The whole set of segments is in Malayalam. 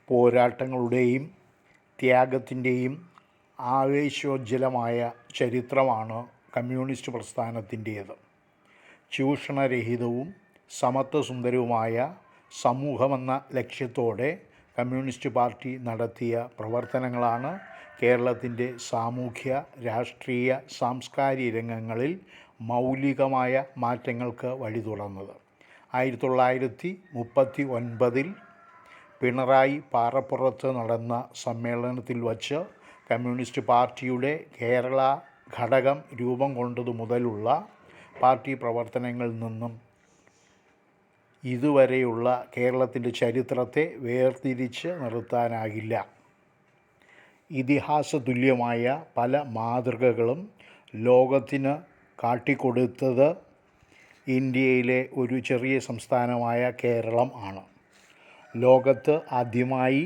പോരാട്ടങ്ങളുടെയും ത്യാഗത്തിൻ്റെയും ആവേശോജ്വലമായ ചരിത്രമാണ് കമ്മ്യൂണിസ്റ്റ് പ്രസ്ഥാനത്തിൻ്റേത്. ചൂഷണരഹിതവും സമത്വസുന്ദരവുമായ സമൂഹമെന്ന ലക്ഷ്യത്തോടെ കമ്മ്യൂണിസ്റ്റ് പാർട്ടി നടത്തിയ പ്രവർത്തനങ്ങളാണ് കേരളത്തിൻ്റെ സാമൂഹ്യ, രാഷ്ട്രീയ, സാംസ്കാരിക രംഗങ്ങളിൽ മൗലികമായ മാറ്റങ്ങൾക്ക് വഴി തുറന്നത്. 1939 പിണറായി പാറപ്പുറത്ത് നടന്ന സമ്മേളനത്തിൽ വച്ച് കമ്മ്യൂണിസ്റ്റ് പാർട്ടിയുടെ കേരള ഘടകം രൂപം കൊണ്ടതു മുതലുള്ള പാർട്ടി പ്രവർത്തനങ്ങളിൽ നിന്നും ഇതുവരെയുള്ള കേരളത്തിൻ്റെ ചരിത്രത്തെ വേർതിരിച്ച് നിർത്താനാകില്ല. ഇതിഹാസതുല്യമായ പല മാതൃകകളും ലോകത്തിന് കാട്ടിക്കൊടുത്തത് ഇന്ത്യയിലെ ഒരു ചെറിയ സംസ്ഥാനമായ കേരളം ആണ്. ലോകത്ത് ആദ്യമായി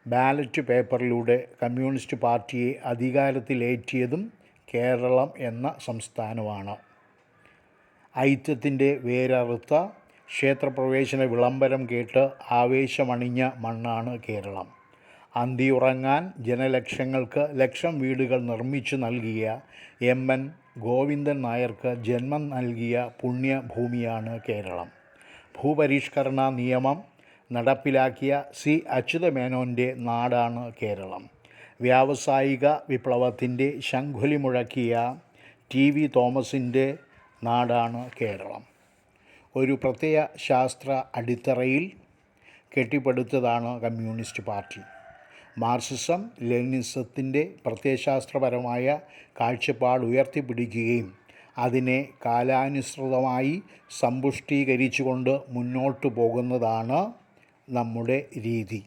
ബാലറ്റ് പേപ്പറിലൂടെ കമ്മ്യൂണിസ്റ്റ് പാർട്ടിയെ അധികാരത്തിലേറ്റിയതും കേരളം എന്ന സംസ്ഥാനമാണ്. ഐക്യത്തിൻ്റെ വേരറുത്ത ക്ഷേത്രപ്രവേശന വിളംബരം കേട്ട് ആവേശമണിഞ്ഞ മണ്ണാണ് കേരളം. അന്തിയുറങ്ങാൻ ജനലക്ഷങ്ങൾക്ക് ലക്ഷം വീടുകൾ നിർമ്മിച്ചു നൽകിയ എം.എൻ. ഗോവിന്ദൻ നായർക്ക് ജന്മം നൽകിയ പുണ്യഭൂമിയാണ് കേരളം. ഭൂപരിഷ്കരണ നിയമം നടപ്പിലാക്കിയ സി. അച്യുതമേനോൻ്റെ നാടാണ് കേരളം. വ്യാവസായിക വിപ്ലവത്തിൻ്റെ ശംഖുലി മുഴക്കിയ ടി.വി. തോമസിൻ്റെ നാടാണ് കേരളം. ഒരു പ്രത്യയ ശാസ്ത്ര അടിത്തറയിൽ കെട്ടിപ്പടുത്തതാണ് കമ്മ്യൂണിസ്റ്റ് പാർട്ടി. മാർക്സിസം ലെനിനിസത്തിൻ്റെ പ്രത്യയശാസ്ത്രപരമായ കാഴ്ചപ്പാട് ഉയർത്തിപ്പിടിക്കുകയും അതിനെ കാലാനുസൃതമായി സമ്പുഷ്ടീകരിച്ചുകൊണ്ട് മുന്നോട്ടു പോകുന്നതാണ് നമ്മുടെ രീതി.